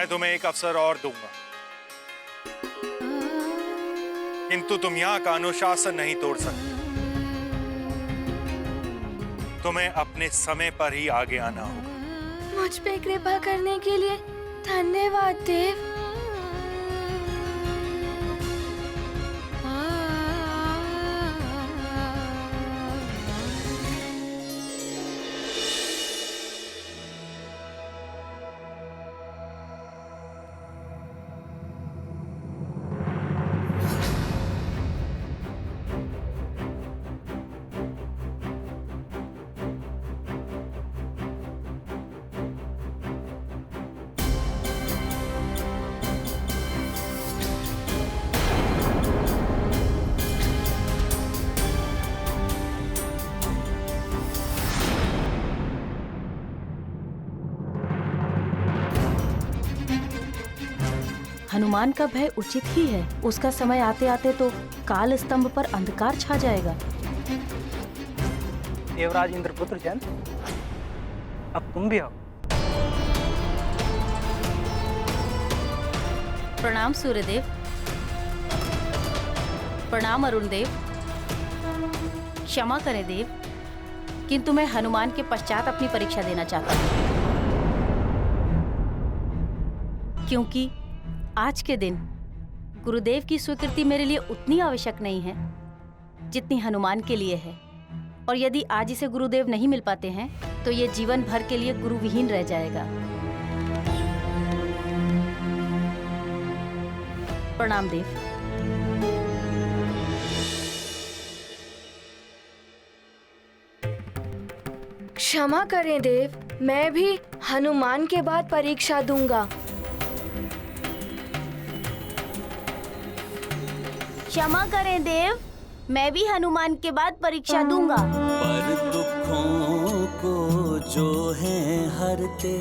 मैं तुम्हें एक अवसर और दूंगा, किंतु तुम यहाँ का अनुशासन नहीं तोड़ सकते। तुम्हें अपने समय पर ही आगे आना होगा। मुझ पे कृपा करने के लिए धन्यवाद देव। हनुमान का भय उचित ही है। उसका समय आते आते तो काल स्तंभ पर अंधकार छा जाएगा। देवराज इंद्रपुत्र जन, अब तुम भी आओ। प्रणाम सूर्यदेव। प्रणाम अरुण देव। क्षमा करें देव, किंतु मैं हनुमान के पश्चात अपनी परीक्षा देना चाहता हूँ, क्योंकि आज के दिन गुरुदेव की स्वीकृति मेरे लिए उतनी आवश्यक नहीं है जितनी हनुमान के लिए है। और यदि आज इसे गुरुदेव नहीं मिल पाते हैं तो ये जीवन भर के लिए गुरुविहीन रह जाएगा। प्रणाम देव। क्षमा करें देव, मैं भी हनुमान के बाद परीक्षा दूंगा। क्षमा करें देव, मैं भी हनुमान के बाद परीक्षा दूंगा। पर दुखों को जो है हरते,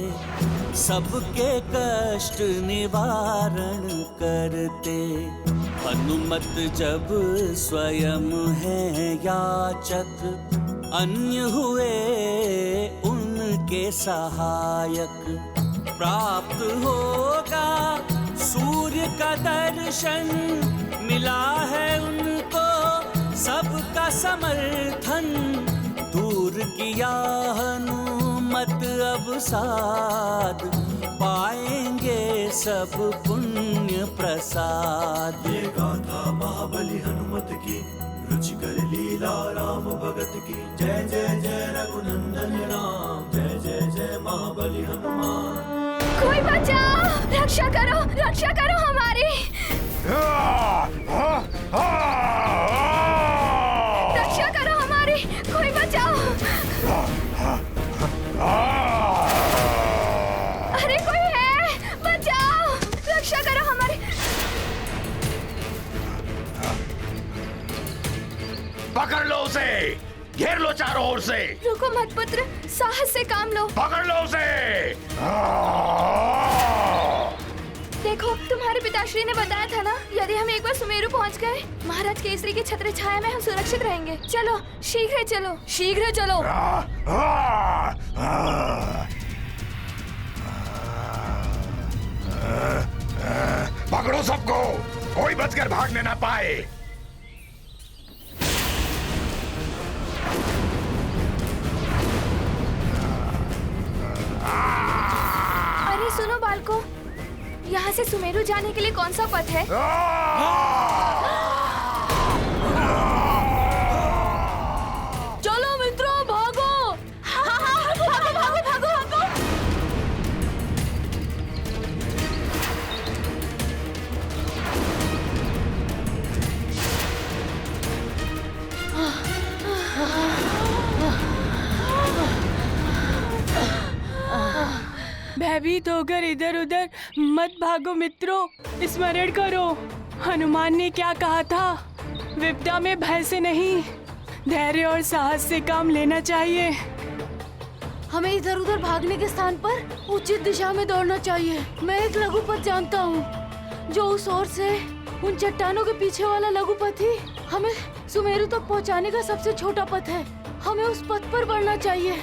सबके कष्ट निवारण करते। हनुमत जब स्वयं है याचक, अन्य हुए उनके सहायक। प्राप्त होगा सूर्य का दर्शन, मिला है उनको सबका समर्थन। दूर किया हनुमत अब साध, पाएंगे सब पुण्य प्रसाद। ये गाथा महाबली हनुमत की, रुचिकर लीला राम भगत की। जय जय जय रघुनंदन राम, जय जय जय महाबली हनुमान। कोई बचाओ, रक्षा करो हमारी। रक्षा करो हमारी, कोई बचाओ। अरे कोई है, बचाओ, रक्षा करो हमारी। पकड़ लो उसे, घेर लो चारों ओर से। रुको मत पुत्र, साहस से काम लो। पकड़ लो उसे। देखो, तुम्हारे पिताश्री ने बताया था ना, यदि हम एक बार सुमेरु पहुंच गए, महाराज केसरी की छत्र छाया में हम सुरक्षित रहेंगे। चलो, शीघ्र चलो। पकड़ो सबको, कोई बचकर भागने ना पाए। अरे सुनो बालको, यहाँ से सुमेरु जाने के लिए कौन सा पथ है? चलो मित्रों, भागो। भागो। भयभीत होकर इधर उधर मत भागो मित्रों, स्मरण करो हनुमान ने क्या कहा था। विपदा में भय से नहीं, धैर्य और साहस से काम लेना चाहिए। हमें इधर उधर भागने के स्थान पर उचित दिशा में दौड़ना चाहिए। मैं एक लघुपथ जानता हूँ, जो उस ओर से उन चट्टानों के पीछे वाला लघुपथ ही हमें सुमेरु तक पहुँचाने का सबसे छोटा पथ है। हमें उस पथ पर बढ़ना चाहिए।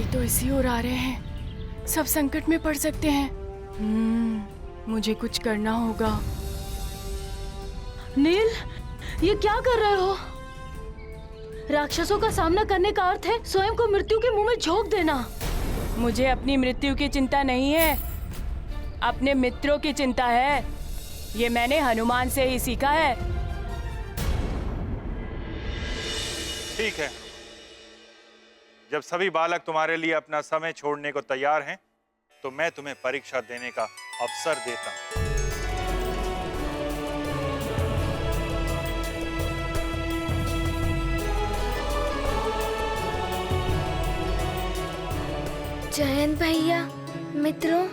तो इसी ओर आ रहे हैं। सब संकट में पड़ सकते हैं। मुझे कुछ करना होगा। नील, ये क्या कर रहे हो? राक्षसों का सामना करने का अर्थ है स्वयं को मृत्यु के मुंह में झोंक देना। मुझे अपनी मृत्यु की चिंता नहीं है, अपने मित्रों की चिंता है। ये मैंने हनुमान से ही सीखा है। ठीक है, जब सभी बालक तुम्हारे लिए अपना समय छोड़ने को तैयार हैं, तो मैं तुम्हें परीक्षा देने का अवसर देता हूं। जयंत भैया, मित्रों,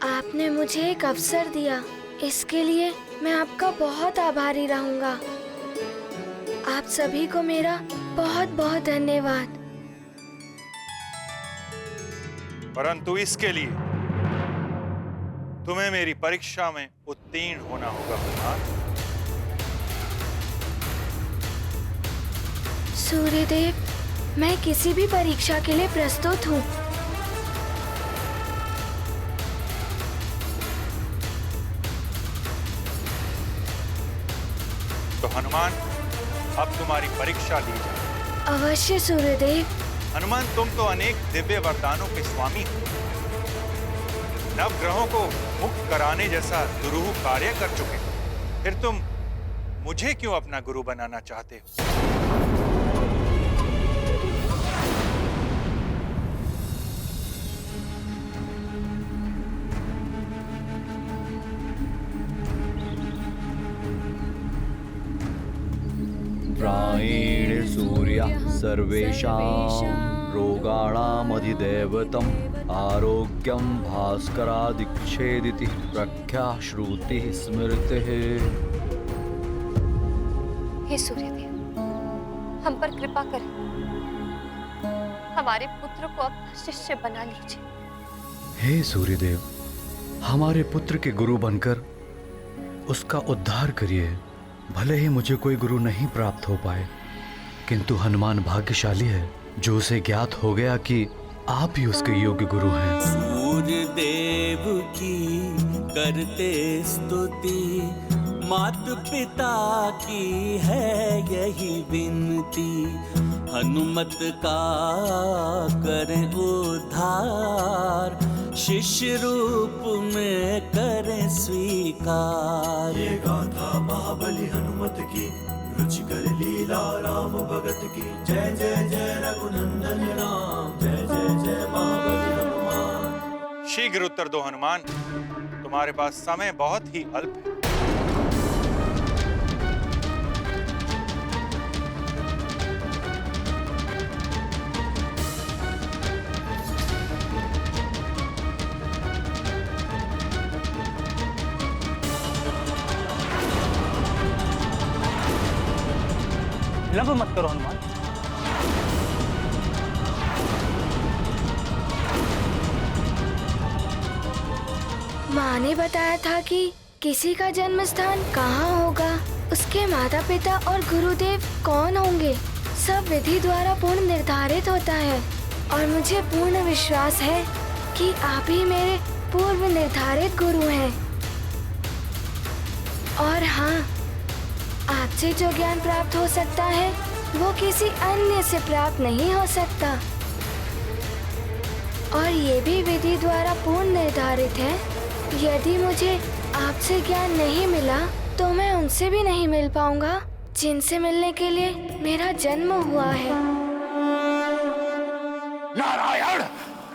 आपने मुझे एक अवसर दिया, इसके लिए मैं आपका बहुत आभारी रहूंगा। आप सभी को मेरा बहुत बहुत धन्यवाद। परंतु इसके लिए तुम्हें मेरी परीक्षा में उत्तीर्ण होना होगा कुमार। सूर्यदेव, मैं किसी भी परीक्षा के लिए प्रस्तुत हूँ। तो हनुमान, अब तुम्हारी परीक्षा ली जाए। अवश्य सूर्यदेव। हनुमान, तुम तो अनेक दिव्य वरदानों के स्वामी हो। नवग्रहों को मुक्त कराने जैसा दुरूह कार्य कर चुके हो। फिर तुम मुझे क्यों अपना गुरु बनाना चाहते हो? प्रायेण सूर्य सर्वेषां रोगाणामधिदैवतम् आरोग्यं भास्करादिच्छेदिति प्रख्या श्रुतिः स्मृतिः। हे सूर्यदेव, हम पर कृपा करें, हमारे पुत्र को अपना शिष्य बना लीजिए। हे सूर्यदेव, हमारे पुत्र के गुरु बनकर उसका उद्धार करिए। भले ही मुझे कोई गुरु नहीं प्राप्त हो पाए, किंतु हनुमान भाग्यशाली है जो उसे ज्ञात हो गया कि आप ही उसके योग्य गुरु हैं। सूर्य देव की करते स्तुति, मात पिता की है यही विनती। हनुमत का करें उद्धार, शिष्य रूप में करें स्वीकार। ये गाथा महाबली हनुमत की, रुचिकर लीला राम भगत की। जय जय जय रघुनंदन राम, जय जय जय महाबली हनुमान। शीघ्र उत्तर दो हनुमान, तुम्हारे पास समय बहुत ही अल्प है। विलंब मत करो हनुमान। माँ ने बताया था कि किसी का जन्म स्थान कहाँ होगा, उसके माता पिता और गुरुदेव कौन होंगे, सब विधि द्वारा पूर्ण निर्धारित होता है। और मुझे पूर्ण विश्वास है कि आप ही मेरे पूर्व निर्धारित गुरु हैं। और हाँ, आपसे जो ज्ञान प्राप्त हो सकता है वो किसी अन्य से प्राप्त नहीं हो सकता। और ये भी विधि द्वारा पूर्ण निर्धारित है। यदि मुझे आपसे ज्ञान नहीं मिला तो मैं उनसे भी नहीं मिल पाऊंगा जिनसे मिलने के लिए मेरा जन्म हुआ है। नारायण,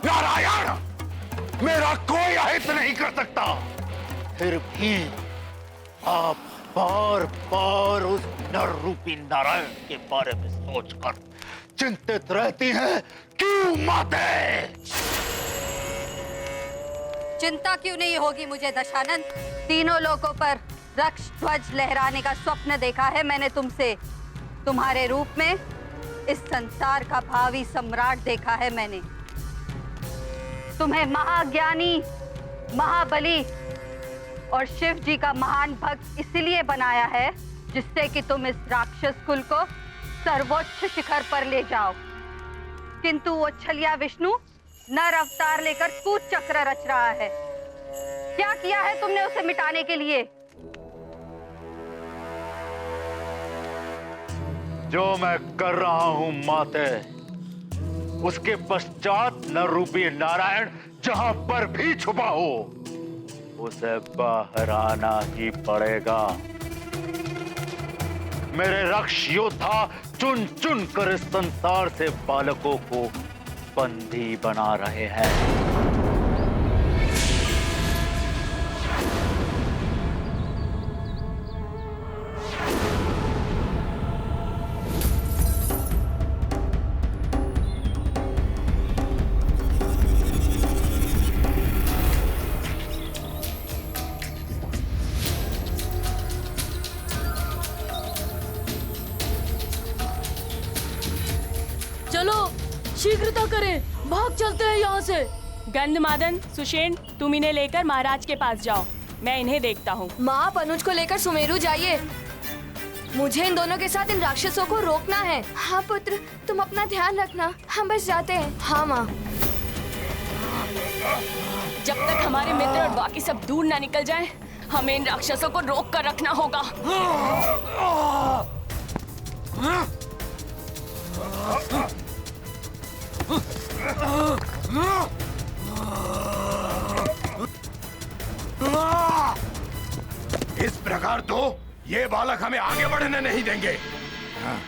नारायण, मेरा कोई अहित नहीं कर सकता। फिर भी आप बार बार उस नर रूपी नारायण के बारे में सोचकर चिंतित रहती हैं? क्यों माते? चिंता क्यों नहीं होगी मुझे दशानन? तीनों लोगों पर रक्ष ध्वज लहराने का स्वप्न देखा है मैंने तुमसे। तुम्हारे रूप में इस संसार का भावी सम्राट देखा है मैंने। तुम्हें महाज्ञानी, महाबली और शिव जी का महान भक्त इसलिए बनाया है जिससे कि तुम इस राक्षस कुल को सर्वोच्च शिखर पर ले जाओ। किंतु वो छलिया विष्णु नर अवतार लेकर कूच चक्र रच रहा है। क्या किया है तुमने उसे मिटाने के लिए? जो मैं कर रहा हूं माते, उसके पश्चात नर रूपी नारायण जहां पर भी छुपा हो उसे बाहर आना ही पड़ेगा। मेरे रक्ष योद्धा चुन चुन कर इस संसार से बालकों को बंदी बना रहे हैं। चलो शीघ्रता करें, भाग चलते हैं यहाँ से। गंधमादन, सुषेण, तुम इन्हें लेकर महाराज के पास जाओ, मैं इन्हें देखता हूँ। माँ, आप अनुज को लेकर सुमेरु जाइए। मुझे इन दोनों के साथ इन राक्षसों को रोकना है। हाँ पुत्र, तुम अपना ध्यान रखना, हम बस जाते हैं। हाँ माँ। जब तक हमारे मित्र और बाकी सब दूर ना निकल जाएं, हमें इन राक्षसों को रोक कर रखना होगा। इस प्रकार तो ये बालक हमें आगे बढ़ने नहीं देंगे। हाँ,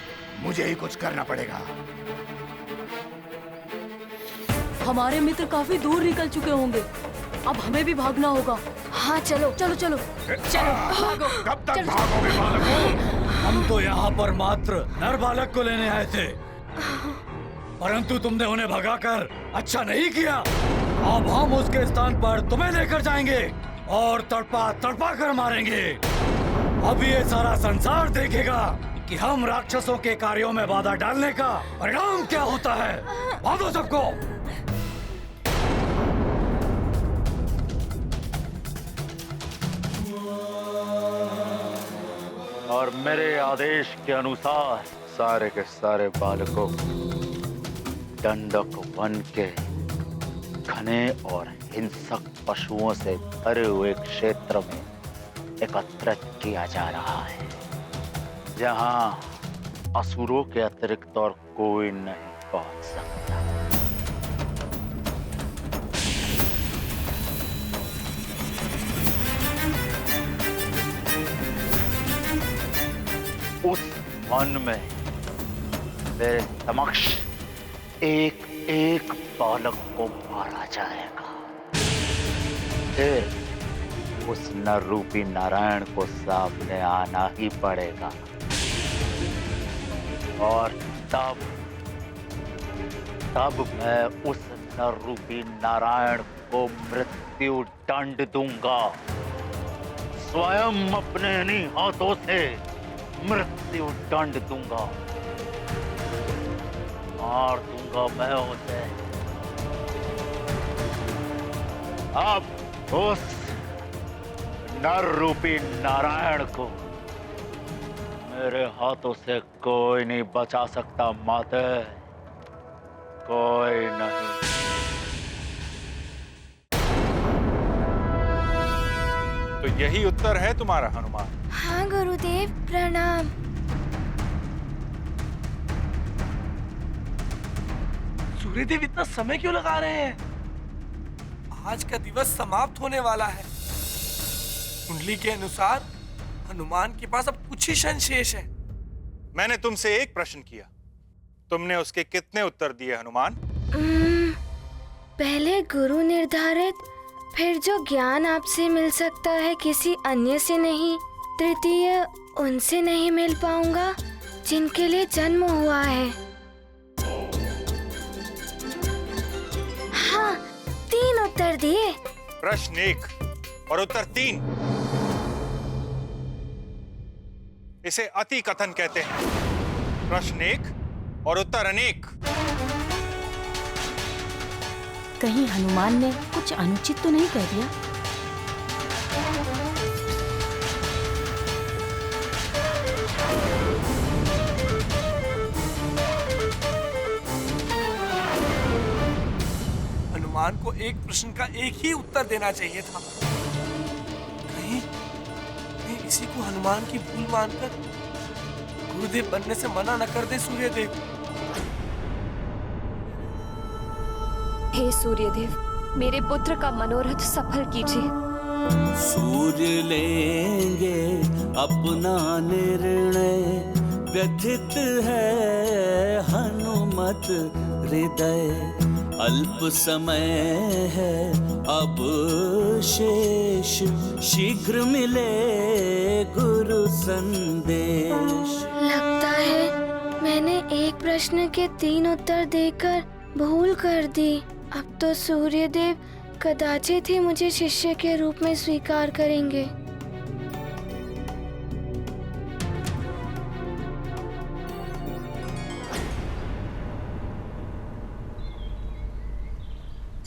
मुझे ही कुछ करना पड़ेगा। हमारे मित्र काफी दूर निकल चुके होंगे, अब हमें भी भागना होगा। हाँ चलो चलो चलो चलो भागो। कब तक भागोगे बालकों? हम तो यहाँ पर मात्र नर बालक को लेने आए थे, परंतु तुमने उन्हें भगाकर अच्छा नहीं किया। अब हम उसके स्थान पर तुम्हें लेकर जाएंगे और तड़पा तड़पा कर मारेंगे। अब ये सारा संसार देखेगा कि हम राक्षसों के कार्यों में बाधा डालने का परिणाम क्या होता है। भागो सबको। और मेरे आदेश के अनुसार सारे के सारे बालकों दंडक वन के घने और हिंसक पशुओं से भरे हुए क्षेत्र में एकत्रित किया जा रहा है, जहां असुरों के अतिरिक्त और कोई नहीं पहुंच सकता। उस वन में मेरे समक्ष एक एक बालक को मारा जाएगा। फिर उस नर रूपी नारायण को सामने आना ही पड़ेगा और तब मैं उस नर रूपी नारायण को मृत्यु दंड दूंगा। स्वयं अपने इन्हीं हाथों से मृत्यु दंड दूंगा। मार दूंगा मैं उसे। अब उस नर रूपी नारायण को मेरे हाथों से कोई नहीं बचा सकता माते, कोई नहीं। तो यही उत्तर है तुम्हारा हनुमान? हाँ गुरुदेव, प्रणाम। सूर्यदेव इतना समय क्यों लगा रहे हैं? आज का दिवस समाप्त होने वाला है। कुंडली के अनुसार हनुमान के पास अब कुछ ही क्षण शेष है। मैंने तुमसे एक प्रश्न किया, तुमने उसके कितने उत्तर दिए हनुमान? पहले गुरु निर्धारित, फिर जो ज्ञान आपसे मिल सकता है किसी अन्य से नहीं, तृतीय उनसे नहीं मिल पाऊंगा जिनके लिए जन्म हुआ है। उत्तर दिए। प्रश्न 1 और उत्तर 3। इसे अति कथन कहते हैं। प्रश्न 1 और उत्तर अनेक। कहीं हनुमान ने कुछ अनुचित तो नहीं कह दिया? हनुमान को एक प्रश्न का एक ही उत्तर देना चाहिए था। कहीं इसी को हनुमान की भूल मानकर गुरुदेव बनने से मना न कर दे सूर्यदेव। हे सूर्यदेव, मेरे पुत्र का मनोरथ सफल कीजिए। सूर्य लेंगे अपना निर्णय, व्यथित है हनुमत हृदय। अल्प समय है अब शेष, शीघ्र मिले गुरु संदेश। लगता है मैंने एक प्रश्न के 3 उत्तर देकर भूल कर दी। अब तो सूर्यदेव कदाचित ही मुझे शिष्य के रूप में स्वीकार करेंगे।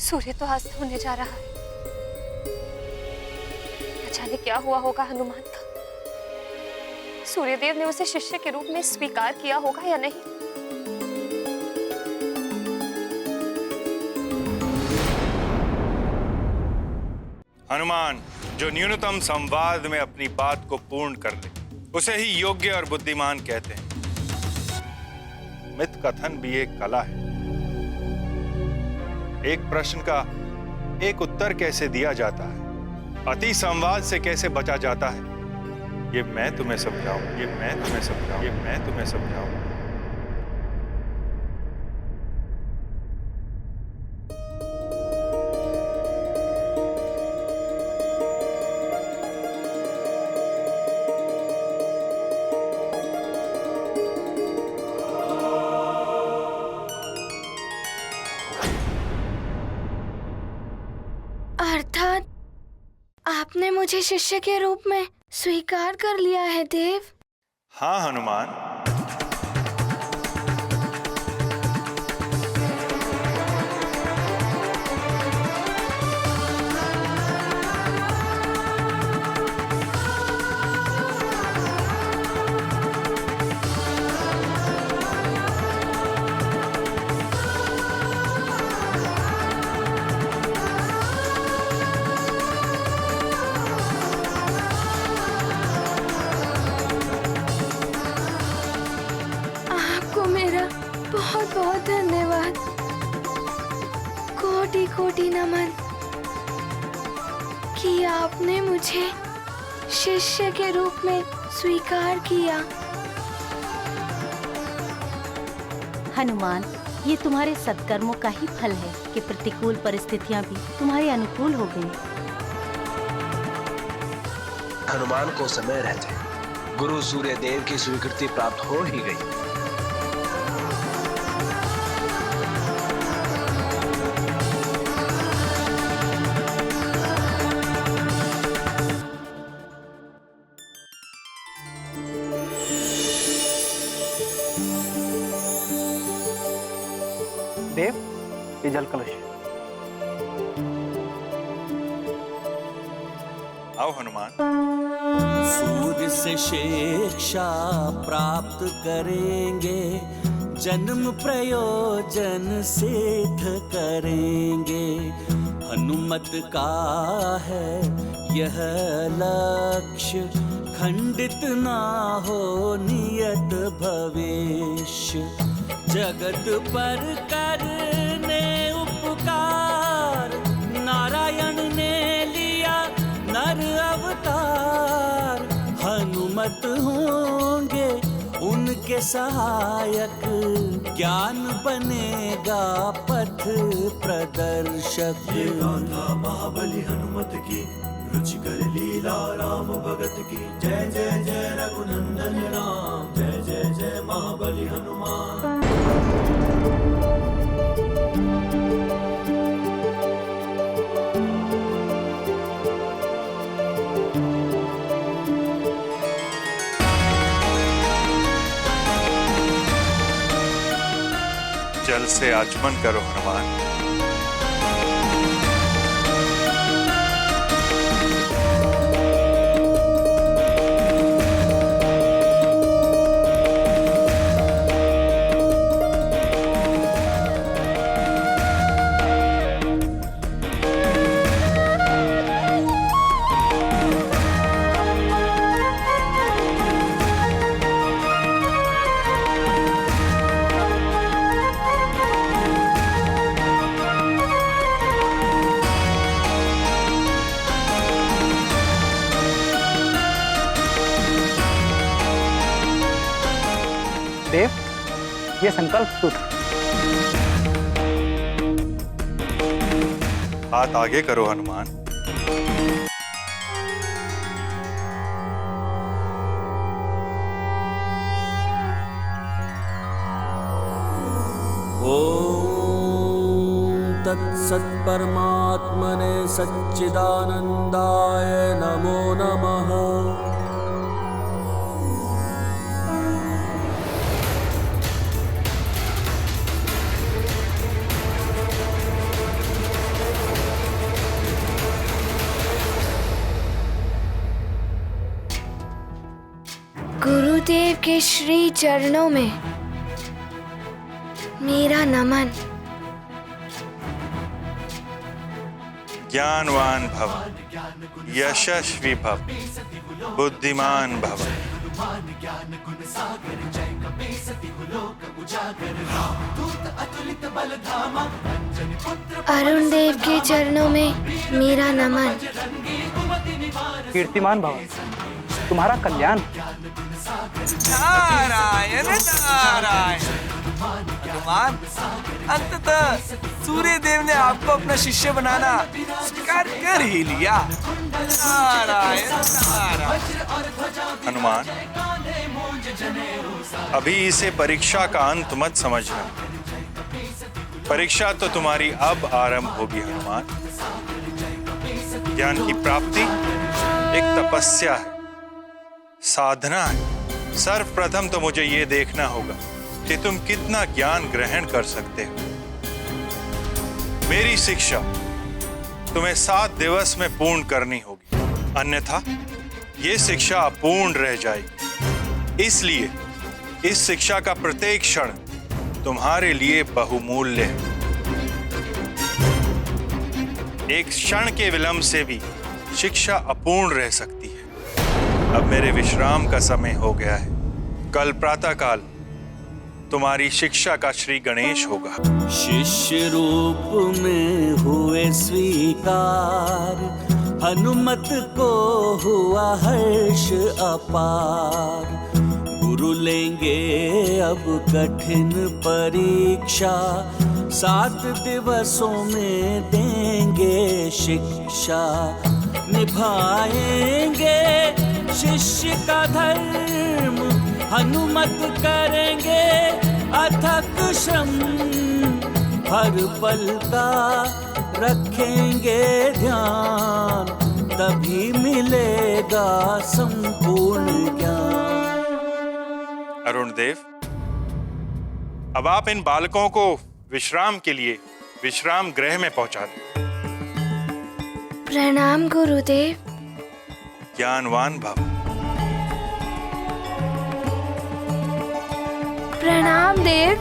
सूर्य तो अस्त होने जा रहा है। न जाने क्या हुआ होगा हनुमान का। सूर्यदेव ने उसे शिष्य के रूप में स्वीकार किया होगा या नहीं। हनुमान जो न्यूनतम संवाद में अपनी बात को पूर्ण कर ले, उसे ही योग्य और बुद्धिमान कहते हैं। मिथ कथन भी एक कला है। एक प्रश्न का एक उत्तर कैसे दिया जाता है, अति संवाद से कैसे बचा जाता है, ये मैं तुम्हें समझाऊं, ये मैं तुम्हें समझाऊं, ये मैं तुम्हें समझाऊं। अर्थात आपने मुझे शिष्य के रूप में स्वीकार कर लिया है देव। हाँ हनुमान, बहुत बहुत धन्यवाद। कोटि कोटि नमन कि आपने मुझे शिष्य के रूप में स्वीकार किया। हनुमान, ये तुम्हारे सत्कर्मों का ही फल है कि प्रतिकूल परिस्थितियां भी तुम्हारे अनुकूल हो गई। हनुमान को समय रहते गुरु सूर्यदेव की स्वीकृति प्राप्त हो ही गई। देव, ये जल कलश। आओ हनुमान। सूर्य से शिक्षा प्राप्त करेंगे, जन्म प्रयोजन सिद्ध करेंगे। हनुमत का है यह लक्ष्य, खंडित ना हो नियत भविष्य। जगत पर करने उपकार, नारायण ने लिया नर अवतार। हनुमत होंगे उनके सहायक, ज्ञान बनेगा पथ प्रदर्शक। ये गाथा महाबली हनुमत की, रुचिकर लीला राम भगत की। जय जय जय रघुनंदन राम, जय जय जय महाबली हनुमान। जल से आचमन करो हनुमान। देव, ये संकल्प सूत्र। हाथ आगे करो हनुमान। ओम तत्सत् परमात्मने सच्चिदानंदाय नमो नमः। गुरुदेव के श्री चरणों में मेरा नमन। ज्ञानवान भव, यशस्वी भव, बुद्धिमान भव। अरुण देव के चरणों में मेरा नमन। कीर्तिमान भव, तुम्हारा कल्याण। नारायण नारायण। हनुमान, अंततः सूर्य देव ने आपको अपना शिष्य बनाना स्वीकार कर ही लिया। नारायण नारायण। हनुमान, अभी इसे परीक्षा का अंत मत समझना। परीक्षा तो तुम्हारी अब आरंभ होगी हनुमान। ज्ञान की प्राप्ति एक तपस्या है, साधना है। सर्वप्रथम तो मुझे ये देखना होगा कि तुम कितना ज्ञान ग्रहण कर सकते हो। मेरी शिक्षा तुम्हें 7 दिवस में पूर्ण करनी होगी, अन्यथा ये शिक्षा अपूर्ण रह जाएगी। इसलिए इस शिक्षा का प्रत्येक क्षण तुम्हारे लिए बहुमूल्य है। एक क्षण के विलंब से भी शिक्षा अपूर्ण रह सकती है। अब मेरे विश्राम का समय हो गया है। कल प्रातःकाल तुम्हारी शिक्षा का श्री गणेश होगा। शिष्य रूप में हुए स्वीकार, हनुमत को हुआ हर्ष अपार। गुरु लेंगे अब कठिन परीक्षा, 7 दिवसों में देंगे शिक्षा। निभाएंगे शिष्य का धर्म, हनुमत करेंगे अथक श्रम। हर पल का रखेंगे ध्यान, तभी मिलेगा संपूर्ण ज्ञान। अरुण देव, अब आप इन बालकों को विश्राम के लिए विश्राम गृह में पहुंचा दें। प्रणाम गुरुदेव। ज्ञानवान भव। प्रणाम देव।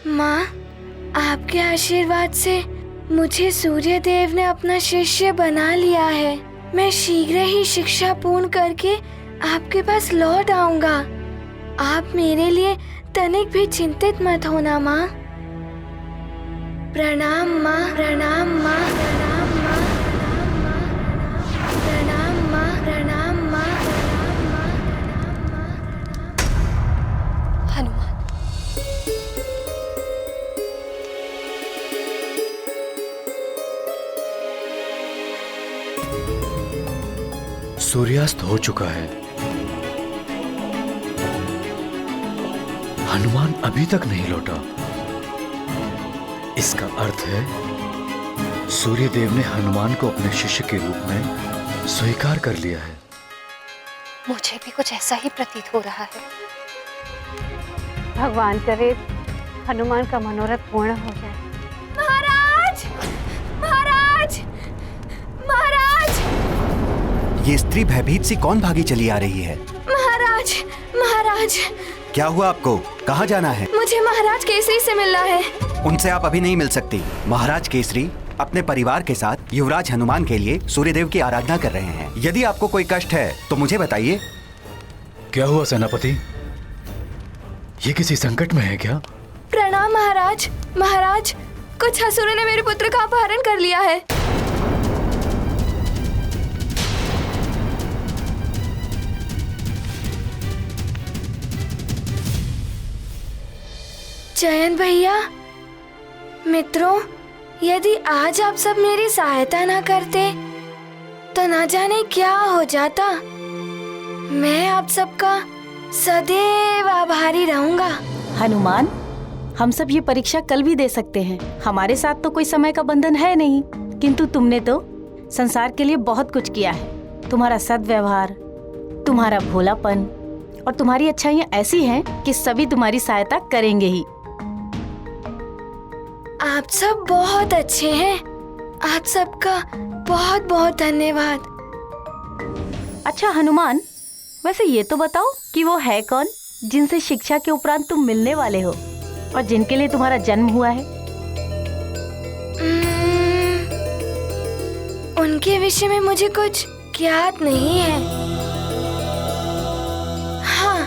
माँ, आपके आशीर्वाद से मुझे सूर्य देव ने अपना शिष्य बना लिया है। मैं शीघ्र ही शिक्षा पूर्ण करके आपके पास लौट आऊंगा। आप मेरे लिए तनिक भी चिंतित मत होना माँ। प्रणाम माँ, प्रणाम माँ, प्रणाम माँ, प्रणाम माँ, प्रणाम माँ, प्रणाम माँ। हनुमान, सूर्यास्त हो चुका है। हनुमान अभी तक नहीं लौटा। इसका अर्थ है सूर्यदेव ने हनुमान को अपने शिष्य के रूप में स्वीकार कर लिया है। मुझे भी कुछ ऐसा ही प्रतीत हो रहा है। भगवान करे हनुमान का मनोरथ पूर्ण हो जाए। महाराज, महाराज, महाराज! ये स्त्री भयभीत सी कौन भागी चली आ रही है? महाराज, महाराज! क्या हुआ आपको? कहाँ जाना है? मुझे महाराज केसरी से मिलना है। उनसे आप अभी नहीं मिल सकती। महाराज केसरी अपने परिवार के साथ युवराज हनुमान के लिए सूर्यदेव की आराधना कर रहे हैं। यदि आपको कोई कष्ट है तो मुझे बताइए। क्या हुआ सेनापति? ये किसी संकट में है क्या? प्रणाम महाराज। महाराज, कुछ असुरों ने मेरे पुत्र का अपहरण कर लिया है। जयंत भैया, मित्रों, यदि आज आप सब मेरी सहायता ना करते तो ना जाने क्या हो जाता। मैं आप सबका सदैव आभारी रहूंगा। हनुमान, हम सब ये परीक्षा कल भी दे सकते हैं। हमारे साथ तो कोई समय का बंधन है नहीं, किंतु तुमने तो संसार के लिए बहुत कुछ किया है। तुम्हारा सद्व्यवहार, तुम्हारा भोलापन और तुम्हारी अच्छाइयाँ ऐसी हैं कि सभी तुम्हारी सहायता करेंगे ही। आप सब बहुत अच्छे हैं। आप सबका बहुत बहुत धन्यवाद। अच्छा हनुमान, वैसे ये तो बताओ कि वो है कौन जिनसे शिक्षा के उपरांत तुम मिलने वाले हो और जिनके लिए तुम्हारा जन्म हुआ है? उनके विषय में मुझे कुछ ज्ञात नहीं है। हाँ,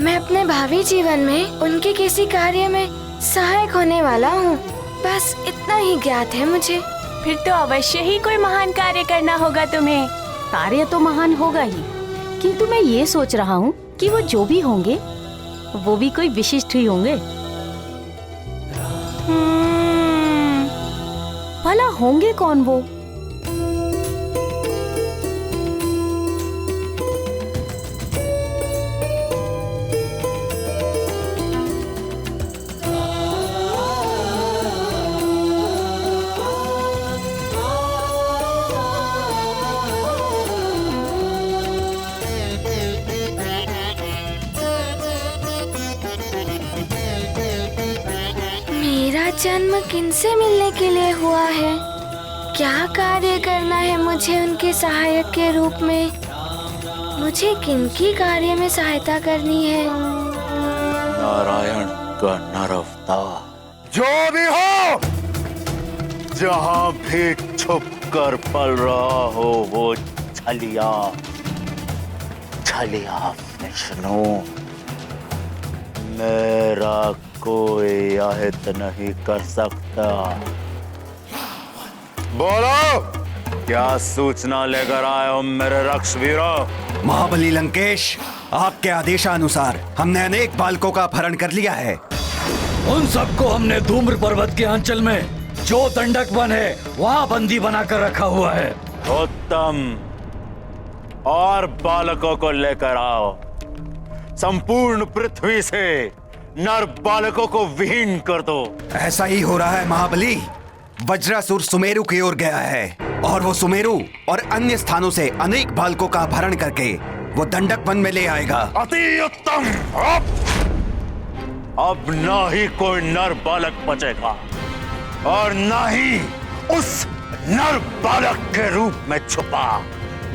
मैं अपने भावी जीवन में उनके किसी कार्य में सहायक होने वाला हूँ। बस इतना ही ज्ञात है मुझे। फिर तो अवश्य ही कोई महान कार्य करना होगा तुम्हें। कार्य तो महान होगा ही, किंतु मैं ये सोच रहा हूँ कि वो जो भी होंगे वो भी कोई विशिष्ट ही होंगे। भला होंगे कौन वो? जन्म किनसे मिलने के लिए हुआ है? क्या कार्य करना है मुझे उनके सहायक के रूप में? मुझे किनकी कार्य में सहायता करनी है? नारायण का नर अवतार जो भी हो, जहां भी छुप कर पल रहा हो, वो छलिया विष्णु मेरा कोई आहित नहीं कर सकता। बोलो, क्या सूचना लेकर आए हो मेरे रक्षवीरों? महाबली लंकेश, आपके आदेशानुसार हमने अनेक बालकों का अपहरण कर लिया है। उन सबको हमने धूम्र पर्वत के अंचल में जो दंडक वन है वहाँ बंदी बनाकर रखा हुआ है। उत्तम, और बालकों को लेकर आओ। संपूर्ण पृथ्वी से नर बालकों को विहीन कर दो। ऐसा ही हो रहा है महाबली। वज्रासुर सुमेरु की ओर गया है और वो सुमेरु और अन्य स्थानों से अनेक बालकों का अपहरण करके वो दंडक वन में ले आएगा। अति उत्तम। अब ना ही कोई नर बालक बचेगा और ना ही उस नर बालक के रूप में छुपा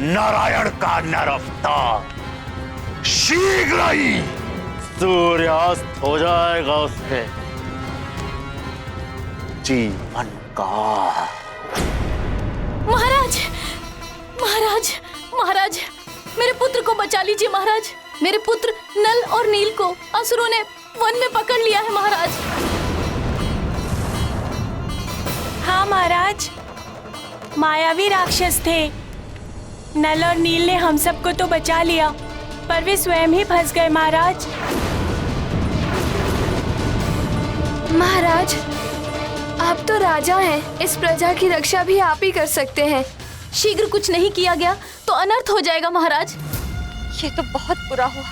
नारायण का नर अवतार। शीघ्र ही सूर्यास्त हो जाएगा उसके जीवन का। महाराज, महाराज, महाराज, मेरे पुत्र को बचा लीजिए महाराज। मेरे पुत्र नल और नील को असुरों ने वन में पकड़ लिया है महाराज। हाँ महाराज, मायावी राक्षस थे। नल और नील ने हम सबको तो बचा लिया, पर वे स्वयं ही फंस गए महाराज। महाराज, आप तो राजा हैं। इस प्रजा की रक्षा भी आप ही कर सकते हैं। शीघ्र कुछ नहीं किया गया तो अनर्थ हो जाएगा महाराज। ये तो बहुत बुरा हुआ।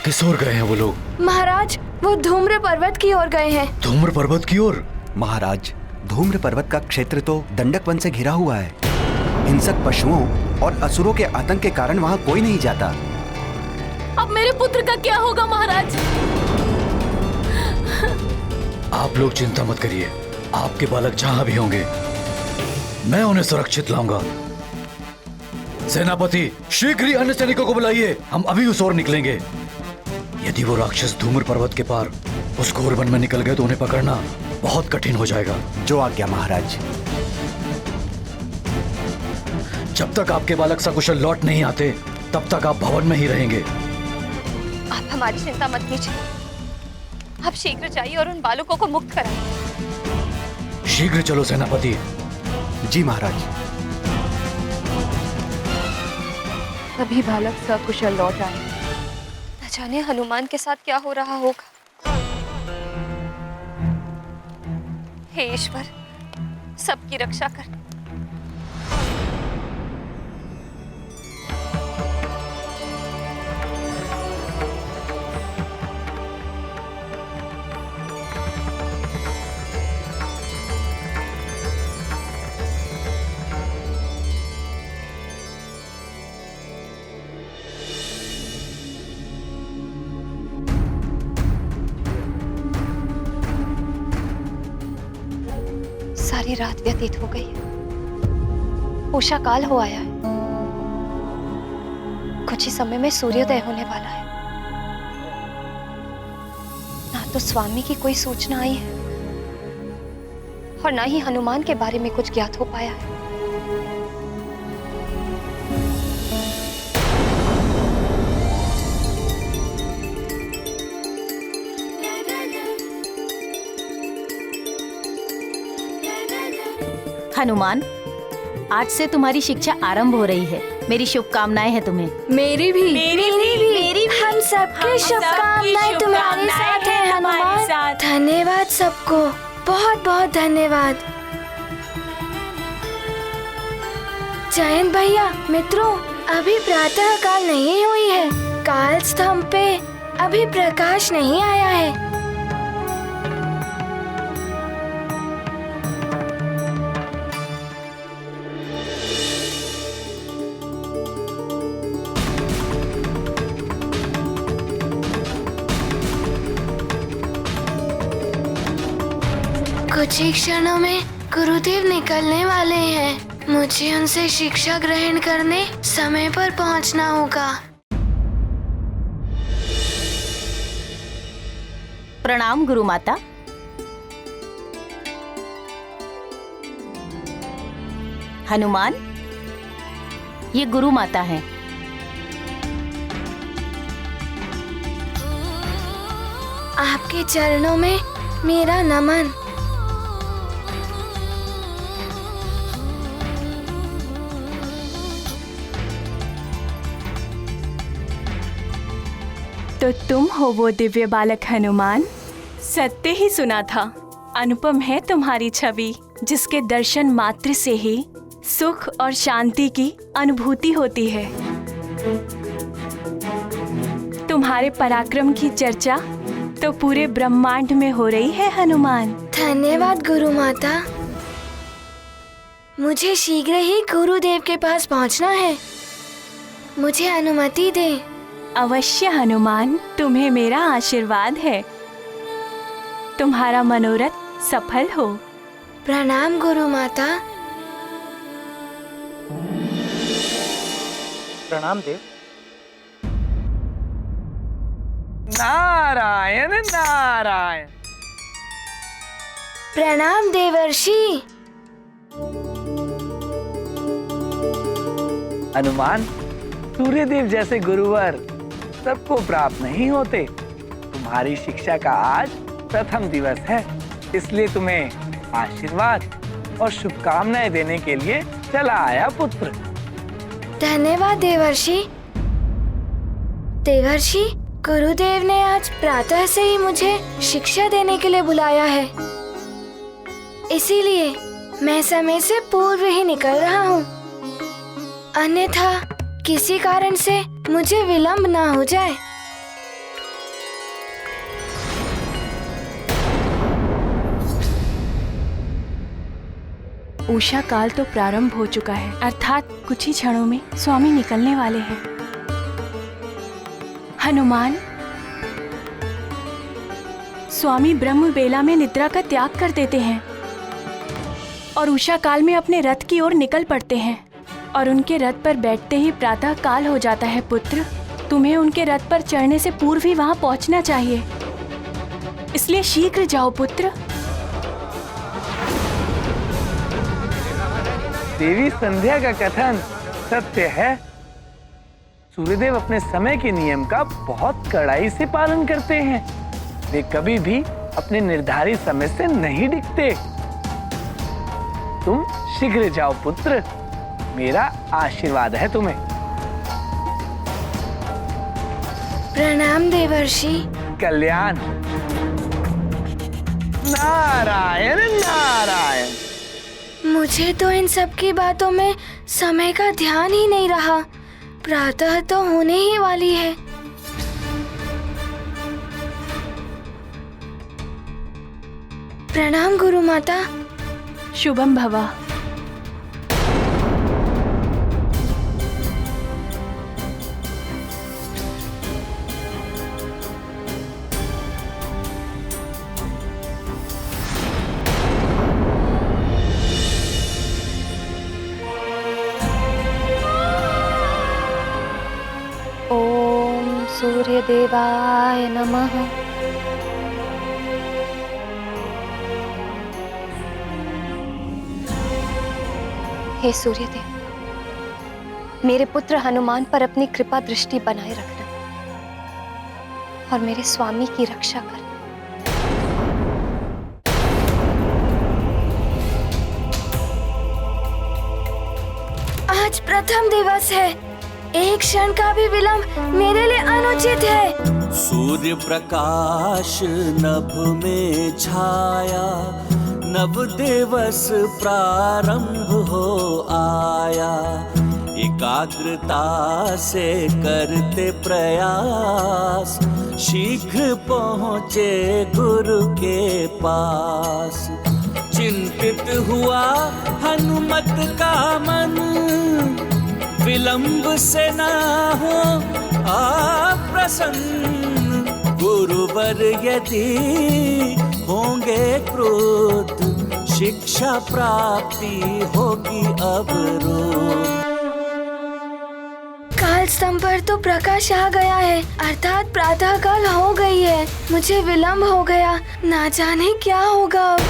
किस ओर गए हैं वो लोग? महाराज, वो धूम्र पर्वत की ओर गए हैं। धूम्र पर्वत की ओर? महाराज, धूम्र पर्वत का क्षेत्र तो दंडक वन से घिरा हुआ है। हिंसक पशुओं और असुरों के आतंक के कारण वहाँ कोई नहीं जाता। अब मेरे पुत्र का क्या होगा महाराज? आप लोग चिंता मत करिए, आपके बालक जहाँ भी होंगे मैं उन्हें सुरक्षित लाऊंगा। सेनापति, शीघ्र ही अन्य सैनिकों को बुलाइए, हम अभी उस ओर निकलेंगे। यदि वो राक्षस धूम्र पर्वत के पार उस घोर वन में निकल गए तो उन्हें पकड़ना बहुत कठिन हो जाएगा। जो आज्ञा महाराज। जब तक आपके बालक सकुशल लौट नहीं आते तब तक आप भवन में ही रहेंगे। आप हमारी चिंता मत कीजिए, आप शीघ्र जाइए और उन बालकों को मुक्त कराइए। शीघ्र चलो सेनापति। जी महाराज। तभी बालक सकुशल लौट आए। न जाने हनुमान के साथ क्या हो रहा होगा। हे ईश्वर, सबकी रक्षा कर। सारी रात व्यतीत हो गई है, उषा काल हो आया है। कुछ ही समय में सूर्योदय होने वाला है। ना तो स्वामी की कोई सूचना आई है और ना ही हनुमान के बारे में कुछ ज्ञात हो पाया है। हनुमान, आज से तुम्हारी शिक्षा आरंभ हो रही है। मेरी शुभकामनाएं हैं तुम्हें। मेरी भी। हम सबकी शुभकामनाएं तुम्हारे साथ हैं हनुमान। धन्यवाद सबको, बहुत बहुत धन्यवाद। जयंत भैया, मित्रों, अभी प्रातः काल नहीं हुई है। काल स्तंभ पे अभी प्रकाश नहीं आया है। कुछ ही क्षणों में गुरुदेव निकलने वाले हैं। मुझे उनसे शिक्षा ग्रहण करने समय पर पहुंचना होगा। प्रणाम गुरु माता। हनुमान, ये गुरु माता है। आपके चरणों में मेरा नमन। तो तुम हो वो दिव्य बालक हनुमान। सत्य ही सुना था। अनुपम है तुम्हारी छवि, जिसके दर्शन मात्र से ही सुख और शांति की अनुभूति होती है। तुम्हारे पराक्रम की चर्चा तो पूरे ब्रह्मांड में हो रही है हनुमान। धन्यवाद गुरु माता। मुझे शीघ्र ही गुरुदेव के पास पहुंचना है। मुझे अनुमति दें। अवश्य हनुमान, तुम्हें मेरा आशीर्वाद है। तुम्हारा मनोरथ सफल हो। प्रणाम गुरु माता। प्रणाम देव। नारायण नारायण। प्रणाम देवर्षि। हनुमान, सूर्यदेव जैसे गुरुवर सबको प्राप्त नहीं होते। तुम्हारी शिक्षा का आज प्रथम दिवस है, इसलिए तुम्हें आशीर्वाद और शुभकामनाएं देने के लिए चला आया पुत्र। धन्यवाद देवर्षि। देवर्षि, गुरुदेव ने आज प्रातः से ही मुझे शिक्षा देने के लिए बुलाया है, इसीलिए मैं समय से पूर्व ही निकल रहा हूँ। अन्यथा किसी कारण से मुझे विलंब ना हो जाए। उषा काल तो प्रारंभ हो चुका है, अर्थात कुछ ही क्षणों में स्वामी निकलने वाले हैं। हनुमान, स्वामी ब्रह्म बेला में निद्रा का त्याग कर देते हैं और उषा काल में अपने रथ की ओर निकल पड़ते हैं और उनके रथ पर बैठते ही प्रातः काल हो जाता है। पुत्र, तुम्हें उनके रथ पर चढ़ने से पूर्व ही वहां पहुंचना चाहिए, इसलिए शीघ्र जाओ पुत्र। देवी संध्या का कथन सत्य है। सूर्यदेव अपने समय के नियम का बहुत कड़ाई से पालन करते हैं। वे कभी भी अपने निर्धारित समय से नहीं डिगते। तुम शीघ्र जाओ पुत्र, मेरा आशीर्वाद है तुम्हें। प्रणाम देवर्षि। कल्याण। नारायण नारायण। मुझे तो इन सब की बातों में समय का ध्यान ही नहीं रहा। प्रातः तो होने ही वाली है। प्रणाम गुरु माता। शुभम भवा। ओम सूर्य देवाय नमः। हे सूर्यदेव, मेरे पुत्र हनुमान पर अपनी कृपा दृष्टि बनाए रखना और मेरे स्वामी की रक्षा करना। आज प्रथम दिवस है, एक क्षण का भी विलंब मेरे लिए अनुचित है। सूर्य प्रकाश नभ में छाया, नव दिवस प्रारंभ हो आया। एकाग्रता से करते प्रयास, शीघ्र पहुँचे गुरु के पास। चिंतित हुआ हनुमत का मन, विलंब से ना हो अप्रसन्न। गुरुवर यदि होंगे क्रोध, शिक्षा प्राप्ति होगी अवरोध। काल स्तंभ पर तो प्रकाश आ गया है, अर्थात प्रातः काल हो गई है। मुझे विलंब हो गया, ना जाने क्या होगा अब।